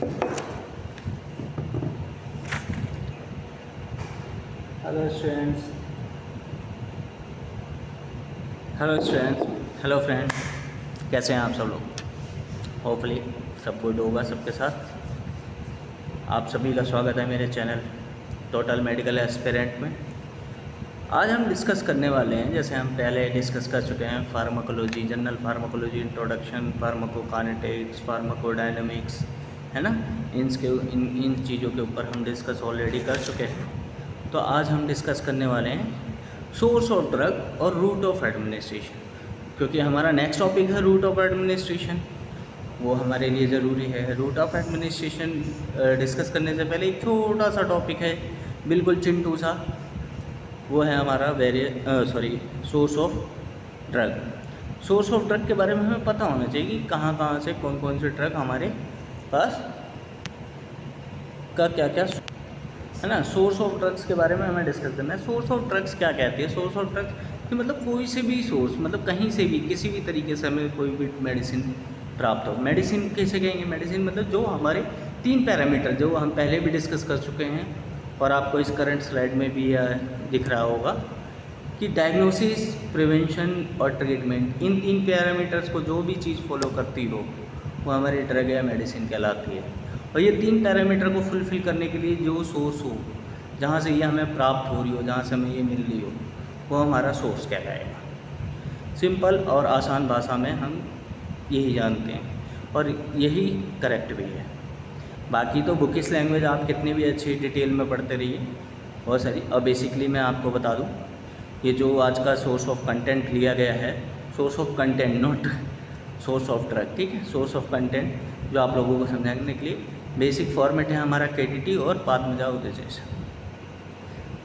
Hello students hello friends, कैसे हैं आप सब लोग। होपफुली सब गुड होगा सबके साथ। आप सभी का स्वागत है मेरे चैनल टोटल मेडिकल एस्पिरेंट में। आज हम डिस्कस करने वाले हैं, जैसे हम पहले डिस्कस कर चुके हैं, pharmacology, general pharmacology introduction, pharmacokinetics, pharmacodynamics, है ना। इन चीज़ों के ऊपर हम डिस्कस ऑलरेडी कर चुके हैं। तो आज हम डिस्कस करने वाले हैं सोर्स ऑफ ड्रग और रूट ऑफ एडमिनिस्ट्रेशन, क्योंकि हमारा नेक्स्ट टॉपिक है रूट ऑफ एडमिनिस्ट्रेशन, वो हमारे लिए ज़रूरी है। रूट ऑफ एडमिनिस्ट्रेशन डिस्कस करने से पहले एक छोटा सा टॉपिक है, बिल्कुल चिंटू सा, वो है हमारा source of drug. Source of drug के बारे में हमें पता होना चाहिए कि कहाँ कहाँ से कौन कौन से ड्रग हमारे पास का क्या क्या है ना। सोर्स ऑफ ड्रग्स के बारे में हमें डिस्कस करना है। सोर्स ऑफ ड्रग्स क्या कहती है? सोर्स ऑफ ड्रग्स कि मतलब कोई से भी सोर्स, मतलब कहीं से भी किसी भी तरीके से हमें कोई भी मेडिसिन प्राप्त हो। मेडिसिन कैसे कहेंगे? मेडिसिन मतलब जो हमारे 3 पैरामीटर जो हम पहले भी डिस्कस कर चुके हैं और आपको इस करंट स्लाइड में भी दिख रहा होगा कि डायग्नोसिस, प्रिवेंशन और ट्रीटमेंट, इन 3 पैरामीटर्स को जो भी चीज़ फॉलो करती हो वो हमारी ड्रग या मेडिसिन कहलाती है। और ये 3 पैरामीटर को फुलफ़िल करने के लिए जो सोर्स हो, जहाँ से ये हमें प्राप्त हो रही हो, जहाँ से हमें ये मिल रही हो, वो हमारा सोर्स कहलाएगा। सिंपल और आसान भाषा में हम यही जानते हैं और यही करेक्ट भी है। बाकी तो बुकिश लैंग्वेज आप कितनी भी अच्छी डिटेल में पढ़ते रहिए, बहुत सारी। और बेसिकली मैं आपको बता दूँ, ये जो आज का सोर्स ऑफ कंटेंट लिया गया है, source of content not source of drug, ठीक है। सोर्स ऑफ कंटेंट जो आप लोगों को समझाने के लिए बेसिक फॉर्मेट है हमारा KTT और पादमजा जैसा,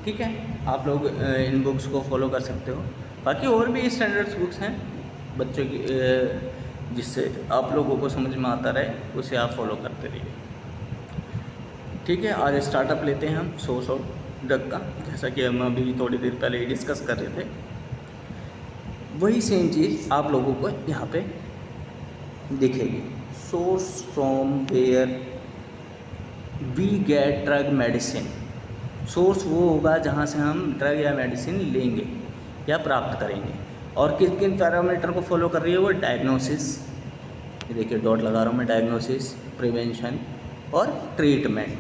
ठीक है। आप लोग इन बुक्स को फॉलो कर सकते हो। बाकी और भी स्टैंडर्ड्स बुक्स हैं बच्चों की, जिससे आप लोगों को समझ में आता रहे, उसे आप फॉलो करते रहिए, ठीक है। आज स्टार्टअप लेते हैं हम सोर्स ऑफ ड्रग का, जैसा कि हम अभी थोड़ी देर पहले ही डिस्कस कर रहे थे। वही सेम चीज़ आप लोगों को यहाँ पे दिखेगी। Source from where we get drug medicine. Source वो होगा जहाँ से हम ड्रग या मेडिसिन लेंगे या प्राप्त करेंगे। और किन किन पैरामीटर को फॉलो कर रही है वो? डायग्नोसिस, ये देखिए डॉट लगा रहा हूँ मैं, डायग्नोसिस, प्रिवेंशन और ट्रीटमेंट।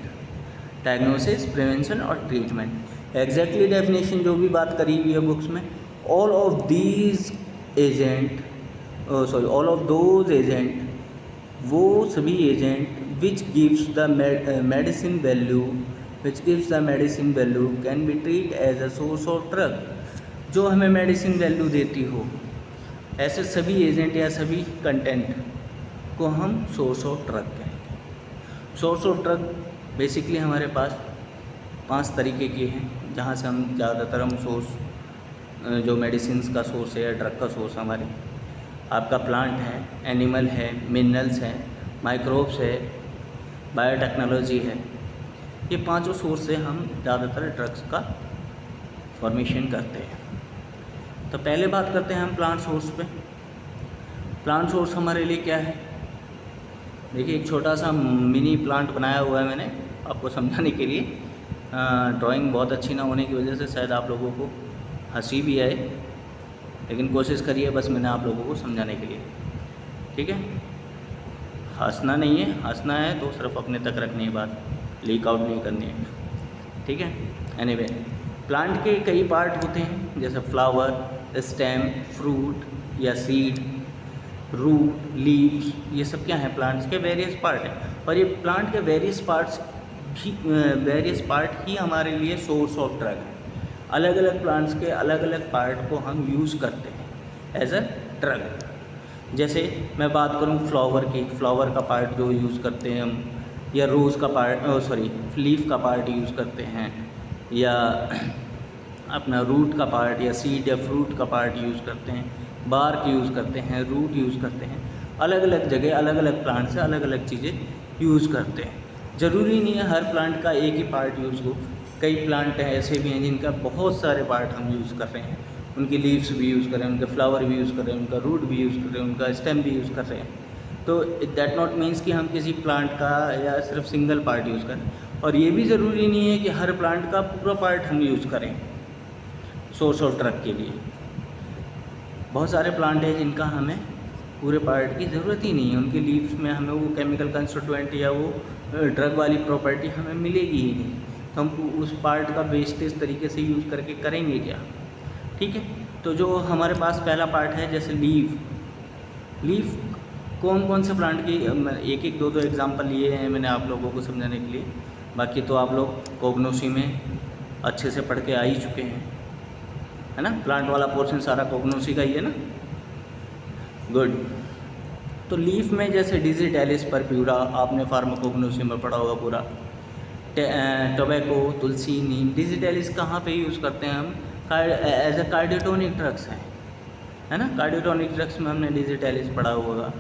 डायग्नोसिस, प्रिवेंशन और ट्रीटमेंट, एग्जैक्टली डेफिनेशन जो भी बात करी हुई है बुक्स में, all of these agent, all of those agent, वो सभी agent which gives the medicine value can be treated as a source of drug। जो हमें मेडिसिन वैल्यू देती हो, ऐसे सभी एजेंट या सभी कंटेंट को हम सोर्स ऑफ ड्रग कहेंगे। सोर्स ऑफ ड्रग बेसिकली हमारे पास 5 तरीके की हैं, जहाँ से हम ज़्यादातर हम सोर्स जो मेडिसिन का सोर्स है या ड्रग का सोर्स हमारे आपका प्लांट है, एनिमल है, मिनरल्स हैं, माइक्रोब्स है, बायोटेक्नोलॉजी है। ये 5 सोर्स से हम ज़्यादातर ड्रग्स का फॉर्मेशन करते हैं। तो पहले बात करते हैं हम प्लांट सोर्स पे। प्लांट सोर्स हमारे लिए क्या है? देखिए एक छोटा सा मिनी प्लांट बनाया हुआ है मैंने आपको समझाने के लिए। ड्राइंग बहुत अच्छी ना होने की वजह से शायद आप लोगों को हंसी भी आए, लेकिन कोशिश करिए बस मैंने आप लोगों को समझाने के लिए, ठीक है। हंसना नहीं है, हंसना है तो सिर्फ अपने तक रखनी है, बात लीक आउट नहीं करनी है, ठीक है। एनीवे, प्लांट के कई पार्ट होते हैं, जैसे फ्लावर, स्टेम, फ्रूट या सीड, रूट, लीव्स, ये सब क्या है? प्लांट्स के वेरियस पार्ट हैं। और ये प्लांट के वेरियस पार्ट ही हमारे लिए सोर्स ऑफ ड्रग है। अलग अलग प्लांट्स के अलग अलग पार्ट को हम यूज़ करते हैं एज अ ड्रग। जैसे मैं बात करूं फ्लावर की, फ्लावर का पार्ट जो यूज़ करते हैं हम, या रोज़ का पार्ट, लीफ का पार्ट यूज़ करते हैं, या अपना रूट का पार्ट या सीड या फ्रूट का पार्ट यूज़ करते हैं, बार्क यूज़ करते हैं, रूट यूज़ करते हैं। अलग अलग जगह अलग अलग प्लांट से अलग अलग चीज़ें यूज़ करते हैं। ज़रूरी नहीं है हर प्लांट का एक ही पार्ट यूज़ हो। कई प्लांट ऐसे भी हैं जिनका बहुत सारे पार्ट हम यूज़ कर रहे हैं। उनकी लीव्स भी यूज़ कर रहे हैं, उनके फ्लावर भी यूज़ कर रहे हैं, उनका रूट भी यूज़ कर रहे हैं, उनका स्टेम भी यूज़ कर रहे हैं। तो दैट नॉट मीन्स कि हम किसी प्लांट का या सिर्फ सिंगल पार्ट यूज़ करें, और ये भी ज़रूरी नहीं है कि हर प्लांट का पूरा पार्ट हम यूज़ करें सोर्स ऑफ ड्रग के लिए। बहुत सारे प्लांट हैं जिनका हमें पूरे पार्ट की ज़रूरत ही नहीं है, उनके लीव्स में हमें वो केमिकल कंस्टिट्यूएंट या वो ड्रग वाली प्रॉपर्टी हमें मिलेगी ही नहीं, तो हम उस पार्ट का वेस्टेज तरीके से यूज़ करके करेंगे क्या। ठीक है, तो जो हमारे पास पहला पार्ट है जैसे लीफ कौन कौन से प्लांट की, एक एक दो एग्जांपल लिए हैं मैंने आप लोगों को समझाने के लिए, बाकी तो आप लोग कोग्नोसी में अच्छे से पढ़ के आ ही चुके हैं, है ना। प्लांट वाला पोर्शन सारा कोग्नोसी का ही है ना, गुड। तो लीफ में जैसे डिजिटेलिस परप्यूरा आपने फार्माकोग्नोसी में पढ़ा होगा पूरा, टोबैको, तुलसी, नीम। डिजिटेलिस कहाँ पे यूज़ करते हैं हम, एज ए कार्डियोटोनिक ड्रग्स है ना। कार्डियोटोनिक ड्रग्स में हमने डिजिटेलिस पढ़ा होगा।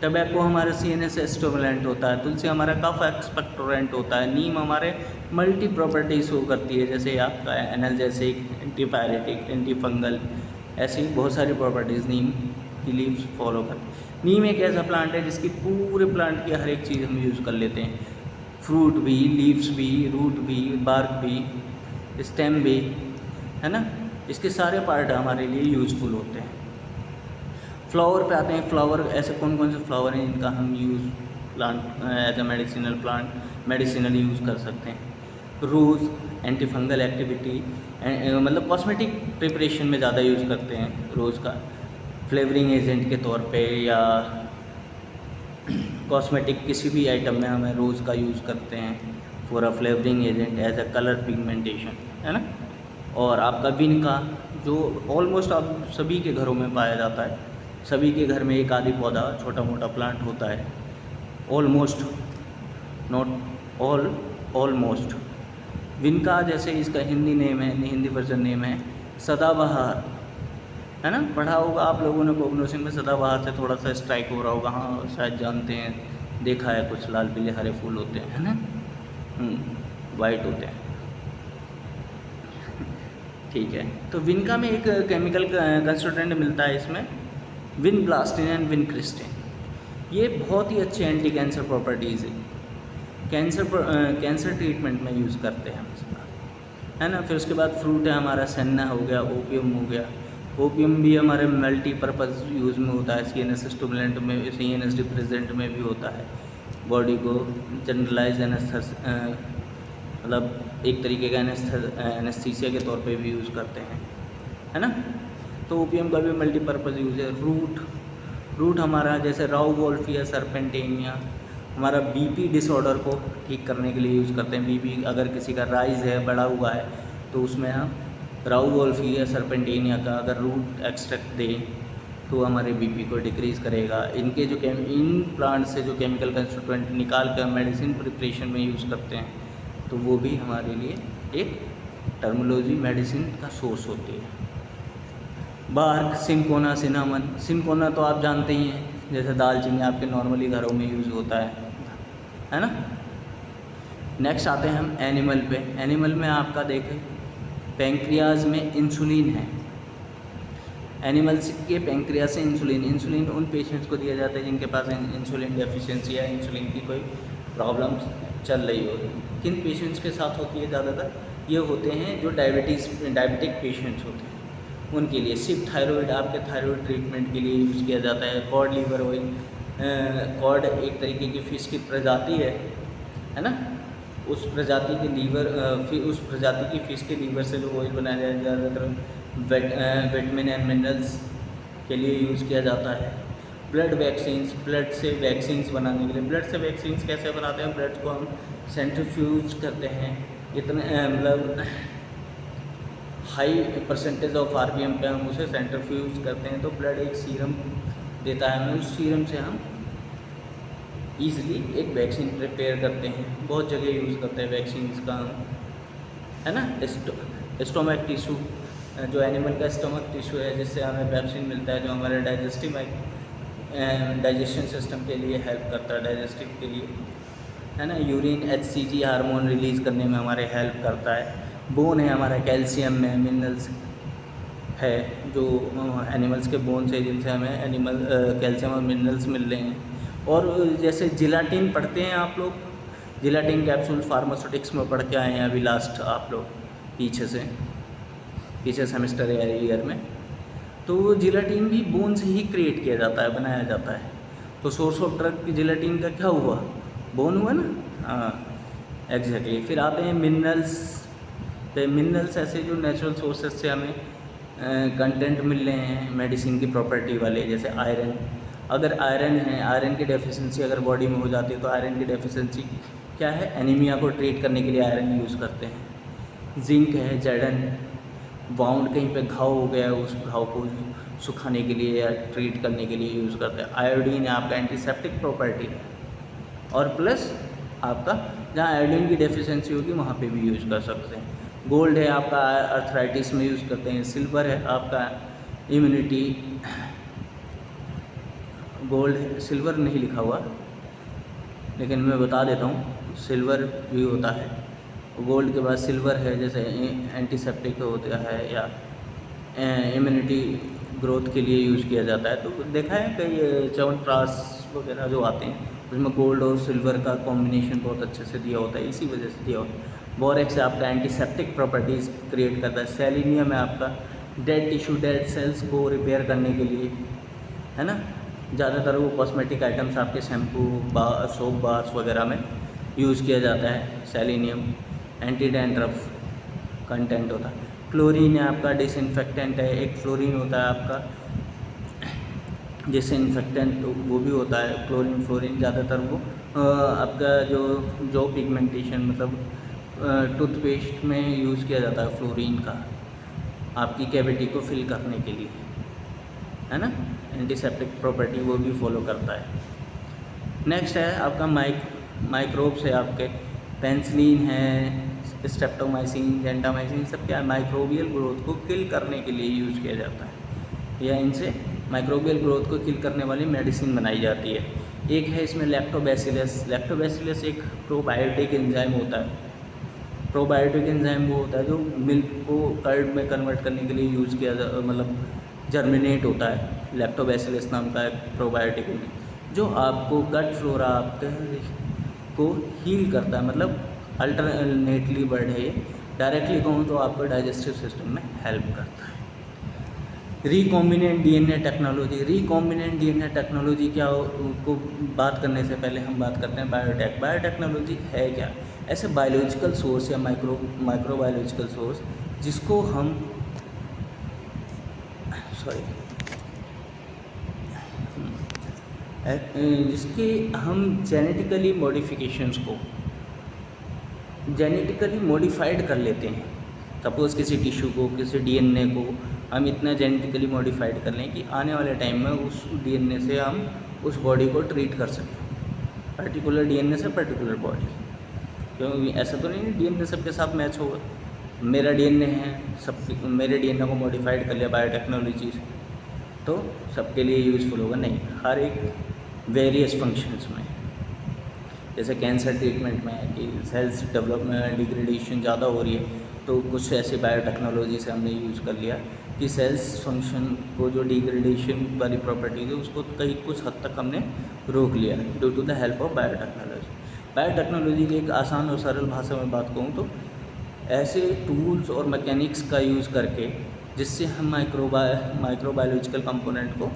टोबैको हमारा CNS स्टिमुलेंट होता है, तुलसी हमारा कफ एक्सपेक्टोरेंट होता है, नीम हमारे मल्टी प्रॉपर्टीज शो करती है, जैसे आपका एनाल्जेसिक, एंटीपायरेटिक, एंटी फंगल, ऐसी बहुत सारी प्रॉपर्टीज़ नीम की लीव्स फॉलो करती है। नीम एक ऐसा प्लांट है जिसकी पूरे प्लांट की हर एक चीज़ हम यूज़ कर लेते हैं, फ्रूट भी, लीव्स भी, रूट भी, बार्क भी, स्टेम भी, है ना। इसके सारे पार्ट हमारे लिए यूज़फुल होते हैं। फ्लावर पे आते हैं। फ्लावर ऐसे कौन कौन से फ्लावर हैं जिनका हम use plant as a medicinal plant medicinal use कर सकते हैं। रोज़ एंटी फंगल एक्टिविटी, मतलब कॉस्मेटिक प्रिपरेशन में ज़्यादा यूज़ करते हैं रोज़ का, फ्लेवरिंग एजेंट के तौर पे, या कॉस्मेटिक किसी भी आइटम में हमें रोज़ का यूज़ करते हैं for a flavouring agent as a colour pigmentation, है ना। और आपका विन का जो ऑलमोस्ट आप सभी के घरों में पाया जाता है, सभी के घर में एक आदि पौधा छोटा मोटा प्लांट होता है, ऑलमोस्ट, नॉट ऑल, ऑलमोस्ट। विनका जैसे इसका हिंदी नेम है, हिंदी वर्जन नेम है सदाबहार, है ना। पढ़ा होगा आप लोगों ने कोग्नोसी में, सदाबहार से थोड़ा सा स्ट्राइक हो रहा होगा, हाँ शायद जानते हैं, देखा है, कुछ लाल पीले हरे फूल होते हैं, है ना, वाइट होते हैं। ठीक है, तो विनका में एक केमिकल कंस्टिट्यूएंट मिलता है इसमें, विनब्लास्टिन एंड विनक्रिस्टिन। ये बहुत ही अच्छे एंटी कैंसर प्रॉपर्टीज़ है, कैंसर ट्रीटमेंट में यूज़ करते हैं हम इसका, है ना। फिर उसके बाद फ्रूट है हमारा, सेन्ना हो गया, ओपियम हो गया। ओपियम भी हमारे मल्टीपर्पज़ यूज़ में होता है, CNS स्टिमुलेंट में, CNS डिप्रेजेंट में भी होता है, बॉडी को जनरलाइज मतलब एक तरीके का एनेस्थीसिया के तौर पे भी यूज़ करते हैं, है ना। तो ओपियम का भी मल्टीपर्पज़ यूज़ है। रूट हमारा जैसे राउवोल्फिया सर्पेंटेनिया हमारा BP डिसऑर्डर को ठीक करने के लिए यूज़ करते हैं। BP अगर किसी का राइज है, बढ़ा हुआ है, तो उसमें हम राउवोल्फिया सर्पेंटेनिया का अगर रूट एक्सट्रैक्ट दें तो हमारे BP को डिक्रीज़ करेगा। इनके जो इन प्लांट से जो केमिकल कंस्टिट्यूएंट निकाल कर मेडिसिन प्रिपरेशन में यूज़ करते हैं, तो वो भी हमारे लिए एक टर्मोलॉजी मेडिसिन का सोर्स होती है। Bark, cinchona, cinnamon. सिनकोना तो आप जानते ही हैं, जैसे दालचीनी आपके नॉर्मली घरों में यूज़ होता है ना। नेक्स्ट आते हैं हम एनिमल पे। एनिमल में आपका देखें, पैंक्रियाज में इंसुलिन है। एनिमल्स के पैंक्रियाज से इंसुलिन उन पेशेंट्स को दिया जाता है जिनके पास इंसुलिन डेफिशिएंसी या इंसुलिन की कोई प्रॉब्लम चल रही हो। किन पेशेंट्स के साथ होती है ज़्यादातर, ये होते हैं जो डायबिटिक पेशेंट्स होते हैं, उनके लिए। सिप थायराइड आपके थायराइड ट्रीटमेंट के लिए यूज़ किया जाता है। कॉड लीवर ऑयल, कॉड एक तरीके की फ़िश की प्रजाति है ना। उस प्रजाति के लीवर, उस प्रजाति की फ़िश के लीवर से जो ऑयल बनाया जाए, ज़्यादातर विटामिन एंड मिनरल्स के लिए यूज़ किया जाता है। ब्लड वैक्सीन्स, ब्लड से वैक्सीन्स बनाने के लिए। ब्लड से वैक्सीन्स कैसे बनाते हैं, ब्लड को हम सेंट्रीफ्यूज करते हैं, इतने मतलब हाई परसेंटेज ऑफ RPM पे हम उसे सेंट्रीफ्यूज करते हैं, तो ब्लड एक सीरम देता है हमें, उस सीरम से हम ईज़िली एक वैक्सीन प्रिपेयर करते हैं। बहुत जगह यूज़ करते हैं वैक्सीन्स का हम, है ना। स्टोमक टिश्यू, जो एनिमल का स्टोमक टिश्यू है जिससे हमें पैप्सिन मिलता है, जो हमारे डाइजेशन सिस्टम के लिए हेल्प करता है, डाइजेस्टिव के लिए, है ना। यूरिन HCG हार्मोन रिलीज़ करने में हमारे हेल्प करता है। बोन है हमारा, कैल्शियम में मिनरल्स है, जो एनिमल्स के बोन से जिनसे हमें कैल्शियम और मिनरल्स मिल रहे हैं। और जैसे जिलाटिन पढ़ते हैं आप लोग, जिलाटिन कैप्सूल फार्मास्यूटिक्स में पढ़ के आए हैं अभी लास्ट आप लोग पीछे सेमेस्टर या ईयर में। तो वो जिलाटिन भी बोन से ही क्रिएट किया जाता है, बनाया जाता है। तो सोर्स ऑफ ड्रग जिलाटिन का क्या हुआ, बोन हुआ ना। हाँ एग्जैक्टली। फिर आते हैं मिनरल्स पे। मिनरल्स ऐसे जो नेचुरल सोर्सेज से हमें कंटेंट मिल रहे हैं मेडिसिन की प्रॉपर्टी वाले, जैसे आयरन। अगर आयरन है, आयरन की डेफिशिएंसी अगर बॉडी में हो जाती है तो आयरन की डेफिशिएंसी क्या है, एनीमिया को ट्रीट करने के लिए आयरन यूज़ करते हैं। जिंक है, जैडन, वाउंड कहीं पे घाव हो गया है उस घाव को सुखाने के लिए या ट्रीट करने के लिए यूज़ करते हैं। आयोडीन है आपका एंटीसेप्टिक प्रॉपर्टी है। और प्लस आपका जहाँ आयोडीन की डेफिशिएंसी होगी वहाँ पे भी यूज़ कर सकते हैं। गोल्ड है आपका अर्थराइटिस में यूज़ करते हैं। सिल्वर है आपका इम्यूनिटी, गोल्ड है, सिल्वर नहीं लिखा हुआ लेकिन मैं बता देता हूँ, सिल्वर भी होता है। गोल्ड के बाद सिल्वर है, जैसे एंटीसेप्टिक होता है या इम्यूनिटी ग्रोथ के लिए यूज़ किया जाता है। तो देखा है कई च्यवनप्राश वगैरह जो आते हैं उसमें गोल्ड और सिल्वर का कॉम्बिनेशन बहुत अच्छे से दिया होता है, इसी वजह से दिया होता है। बोरेक्स से आपका एंटीसेप्टिक प्रॉपर्टीज़ क्रिएट करता है। सेलेनियम है आपका डेड टिश्यू, डेड सेल्स को रिपेयर करने के लिए, है ना। ज़्यादातर वो कॉस्मेटिक आइटम्स आपके शैम्पू, सोप बार्स वगैरह में यूज़ किया जाता है। सेलेनियम एंटी डैंड्रफ कंटेंट होता है। क्लोरीन है आपका डिसइंफेक्टेंट है। एक फ्लोरीन होता है आपका डिसइंफेक्टेंट, वो भी होता है। क्लोरीन फ्लोरीन ज़्यादातर वो आपका जो पिगमेंटेशन मतलब टूथपेस्ट में यूज़ किया जाता है फ्लोरीन का, आपकी कैविटी को फिल करने के लिए, है ना। एंटीसेप्टिक प्रॉपर्टी वो भी फॉलो करता है। नेक्स्ट है आपका माइक्रोब्स है आपके, पेनिसिलिन है, स्ट्रेप्टोमाइसिन, जेंटामाइसिन, सब क्या है, माइक्रोबियल ग्रोथ को किल करने के लिए यूज़ किया जाता है या इनसे माइक्रोबियल ग्रोथ को किल करने वाली मेडिसिन बनाई जाती है। एक है इसमें लैक्टोबैसिलस। लैक्टोबैसिलस एक प्रोबायोटिक एंजाइम होता है। प्रोबायोटिक एंजाइम वो होता है जो मिल्क को कर्ड में कन्वर्ट करने के लिए यूज़ किया मतलब जर्मिनेट होता है। लैक्टोबैसिलस नाम का एक प्रोबायोटिक एंजाइम जो आपको गट फ्लोरा आपके को हील करता है, मतलब अल्टरनेटली वर्ड है ये, डायरेक्टली कहूँ तो आपको डाइजेस्टिव सिस्टम में हेल्प करता है। Recombinant DNA technology. Recombinant DNA technology क्या को बात करने से पहले हम बात करते हैं बायोटेक। बायोटेक्नोलॉजी है क्या, ऐसे बायोलॉजिकल सोर्स या माइक्रोबायोलॉजिकल सोर्स जिसको हम जिसके हम जेनेटिकली मॉडिफिकेशंस को जेनेटिकली मॉडिफाइड कर लेते हैं। सपोज़ किसी टिश्यू को, किसी डीएनए को हम इतना जेनेटिकली मॉडिफाइड कर लें कि आने वाले टाइम में उस डीएनए से हम उस बॉडी को ट्रीट कर सकें, पर्टिकुलर डीएनए से पर्टिकुलर बॉडी। क्योंकि ऐसा तो नहीं डीएनए सबके साथ मैच होगा। मेरा डीएनए है, सब मेरे डीएनए को मॉडिफाइड कर लिया बायोटेक्नोलॉजी से तो सबके लिए यूज़फुल होगा, नहीं। हर एक वेरियस फंक्शंस में, जैसे कैंसर ट्रीटमेंट में कि सेल्स डेवलपमेंट डिग्रेडेशन ज़्यादा हो रही है तो कुछ ऐसे बायोटेक्नोलॉजी से हमने यूज़ कर लिया कि सेल्स फंक्शन को जो डिग्रेडेशन वाली प्रॉपर्टीज है उसको कहीं कुछ हद तक हमने रोक लिया due to the help of biotechnology. Biotechnology की एक आसान और सरल भाषा में बात कहूँ तो ऐसे टूल्स और मैकेनिक्स का यूज़ करके जिससे हम माइक्रोबायोलॉजिकल कंपोनेंट को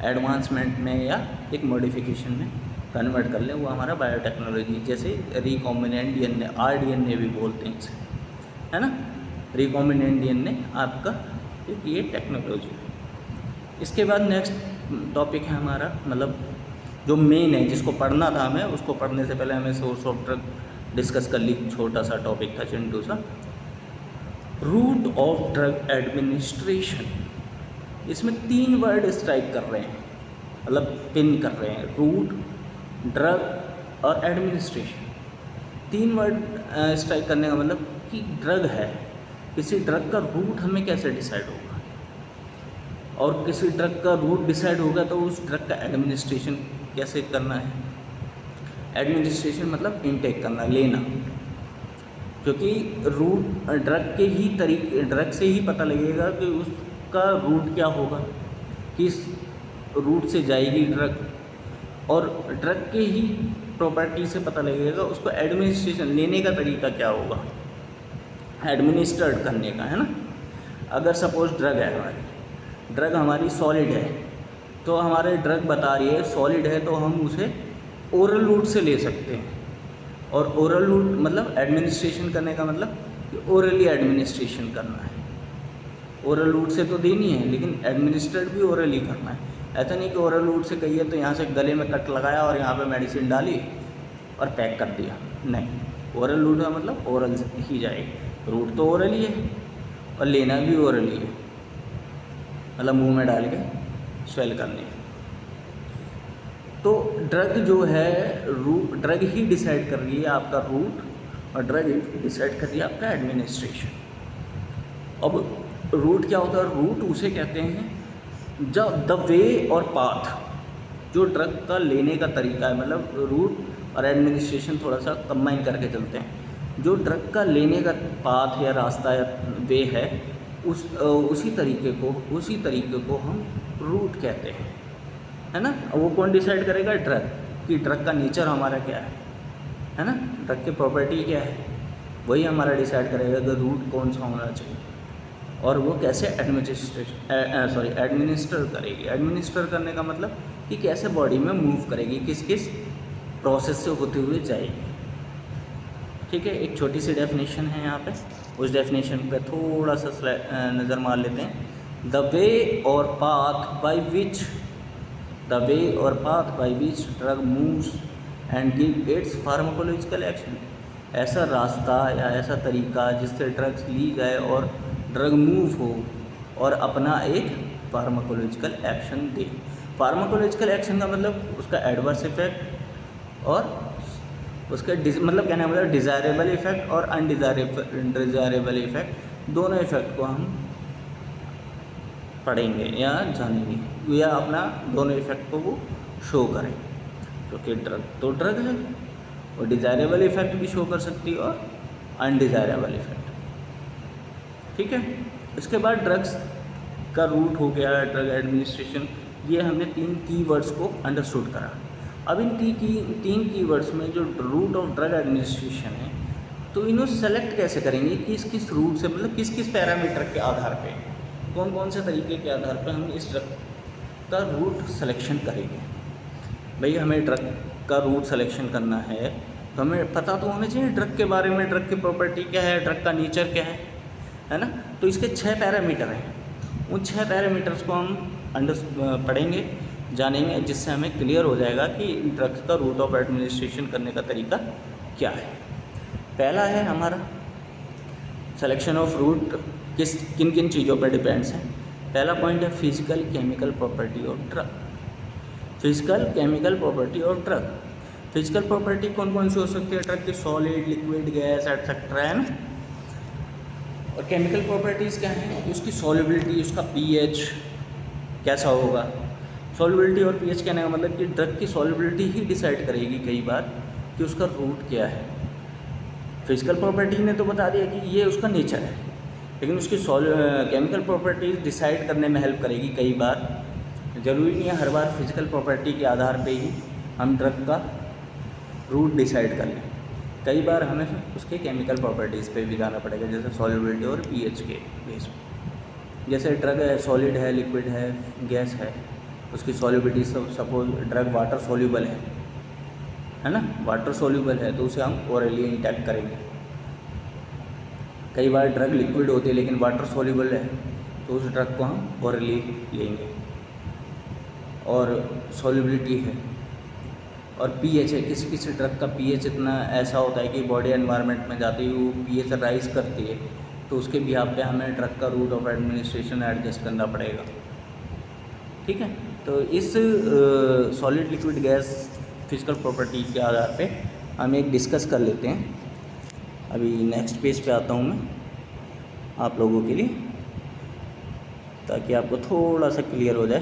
एडवांसमेंट में या एक मॉडिफिकेशन में कन्वर्ट कर लें, वो हमारा बायोटेक्नोलॉजी। जैसे रिकॉम्बिनेंट डीएनए, आरडीएनए भी बोलते हैं इसे, है ना। रिकॉम्बिनेंट डीएनए आपका एक ये टेक्नोलॉजी। इसके बाद नेक्स्ट टॉपिक है हमारा, मतलब जो मेन है जिसको पढ़ना था हमें, उसको पढ़ने से पहले हमें सोर्स ऑफ ड्रग डिस्कस कर ली। छोटा सा टॉपिक था, चिंटू सा। रूट ऑफ ड्रग एडमिनिस्ट्रेशन, इसमें 3 वर्ड स्ट्राइक कर रहे हैं, मतलब पिन कर रहे हैं, रूट, ड्रग और एडमिनिस्ट्रेशन। 3 वर्ड स्ट्राइक करने का मतलब कि ड्रग है, किसी ड्रग का रूट हमें कैसे डिसाइड होगा, और किसी ड्रग का रूट डिसाइड होगा तो उस ड्रग का एडमिनिस्ट्रेशन कैसे करना है। एडमिनिस्ट्रेशन मतलब इनटेक करना, लेना, क्योंकि रूट ड्रग से ही पता लगेगा कि उसका रूट क्या होगा, किस रूट से जाएगी ड्रग, और ड्रग के ही प्रॉपर्टी से पता लगेगा उसको एडमिनिस्ट्रेशन लेने का तरीका क्या होगा, एडमिनिस्ट्रेट करने का, है ना। अगर सपोज ड्रग हमारी सॉलिड है, तो हमारे ड्रग बता रही है सॉलिड है, तो हम उसे ओरल रूट से ले सकते हैं। और ओरल रूट मतलब एडमिनिस्ट्रेशन करने का मतलब कि ओरली एडमिनिस्ट्रेशन करना है। ओरल रूट से तो देनी है, लेकिन एडमिनिस्ट्रेट भी ओरली करना है। ऐसा नहीं कि ओरल रूट से कहिए तो यहाँ से गले में कट लगाया और यहाँ पे मेडिसिन डाली और पैक कर दिया, नहीं। ओरल रूट का मतलब ओरल ही जाएगी, रूट तो ओरल ही है और लेना भी ओरल ही है, मतलब मुंह में डाल के स्वेल करनी। तो ड्रग जो है रूट, ड्रग ही डिसाइड कर रही है आपका रूट और ड्रग डिसाइड कर रही है आपका एडमिनिस्ट्रेशन। अब रूट क्या होता है, रूट उसे कहते हैं जब द वे और पाथ, जो ड्रग का लेने का तरीका है, मतलब रूट और एडमिनिस्ट्रेशन थोड़ा सा कंबाइन करके चलते हैं। जो ड्रग का लेने का पाथ या रास्ता या वे है, उसी तरीके को हम रूट कहते हैं, है ना। वो कौन डिसाइड करेगा, ड्रग, कि ड्रग का नेचर हमारा क्या है ना, ड्रग की प्रॉपर्टी क्या है, वही हमारा डिसाइड करेगा कि रूट कौन सा होना चाहिए और वो कैसे एडमिनिस्टर करेगी। एडमिनिस्टर करने का मतलब कि कैसे बॉडी में मूव करेगी, किस किस प्रोसेस से होते हुए जाएगी। ठीक है, एक छोटी सी डेफिनेशन है यहाँ पे, उस डेफिनेशन पे थोड़ा सा नज़र मार लेते हैं। द वे और path by which drug moves and give its pharmacological action. ऐसा रास्ता या ऐसा तरीका जिससे ड्रग्स ली जाए और ड्रग मूव हो और अपना एक फार्माकोलॉजिकल एक्शन दे। फार्माकोलॉजिकल एक्शन का मतलब उसका एडवर्स इफेक्ट और उसका मतलब कहने का मतलब डिज़ायरेबल इफेक्ट और अनडिज़ायरेबल इफेक्ट, दोनों इफेक्ट को हम पढ़ेंगे या जानेंगे, या अपना दोनों इफेक्ट को वो शो करें। क्योंकि ड्रग तो ड्रग है और डिज़ायरेबल इफेक्ट भी शो कर सकती है और अनडिज़ायरेबल इफेक्ट। ठीक है, इसके बाद ड्रग्स का रूट हो गया, ड्रग एडमिनिस्ट्रेशन, ये हमने 3 कीवर्ड्स को अंडरस्टूड करा। अब इन 3 कीवर्ड्स में जो रूट ऑफ ड्रग एडमिनिस्ट्रेशन है, तो इन्हें सेलेक्ट कैसे करेंगे, किस किस रूट से, मतलब किस किस पैरामीटर के आधार पे, कौन कौन से तरीके के आधार पे हम इस ड्रग का रूट सिलेक्शन करेंगे। भाई हमें ड्रग का रूट सिलेक्शन करना है तो हमें पता तो होना चाहिए ड्रग के बारे में, ड्रग की प्रॉपर्टी क्या है, ड्रग का नेचर क्या है ना। तो इसके 6 पैरामीटर हैं, उन 6 पैरामीटर्स को हम पढ़ेंगे, जानेंगे, जिससे हमें क्लियर हो जाएगा कि ड्रग्स का रूट ऑफ एडमिनिस्ट्रेशन करने का तरीका क्या है। पहला है हमारा सिलेक्शन ऑफ रूट किन किन चीज़ों पर डिपेंड्स है। पहला पॉइंट है physical chemical property of drug. Physical chemical property of drug, physical property कौन कौन सी हो सकती है ड्रग की, सॉलिड, लिक्विड, गैस एटसेट्रा, है ना। और केमिकल प्रॉपर्टीज़ क्या हैं, उसकी सॉल्युबिलिटी, उसका पीएच कैसा होगा। सॉल्युबिलिटी और पीएच कहने का मतलब कि ड्रग की सॉल्युबिलिटी ही डिसाइड करेगी कई बार कि उसका रूट क्या है। फिजिकल प्रॉपर्टी ने तो बता दिया कि ये उसका नेचर है, लेकिन उसकी केमिकल प्रॉपर्टीज डिसाइड करने में हेल्प करेगी कई बार। ज़रूरी नहीं है हर बार फिजिकल प्रॉपर्टी के आधार पे ही हम ड्रग का रूट डिसाइड कर लें, कई बार हमें उसके केमिकल प्रॉपर्टीज़ पे भी जाना पड़ेगा, जैसे सॉल्युबिलिटी और पीएच के बेस पे। जैसे ड्रग है, सॉलिड है, लिक्विड है, गैस है, उसकी solubility, suppose drug water soluble है ना, वाटर सोल्यूबल है तो उसे हम ओरली इंटेक्ट करेंगे। कई बार ड्रग लिक्विड होती है लेकिन वाटर सोल्यूबल है तो उस ड्रग को हम ओरली लेंगे। और सॉल्युबिलिटी है और पीएच है, किसी किसी ड्रग का पीएच इतना ऐसा होता है कि बॉडी एनवायरनमेंट में जाते ही वो पीएच राइज करती है, तो उसके बिहाफ पे हमें ड्रग का रूट ऑफ एडमिनिस्ट्रेशन एडजस्ट करना पड़ेगा। ठीक है, तो इस solid, liquid, gas physical property के आधार पे हम एक डिस्कस कर लेते हैं। अभी नेक्स्ट पेज पे आता हूँ मैं आप लोगों के लिए, ताकि आपको थोड़ा सा क्लियर हो जाए।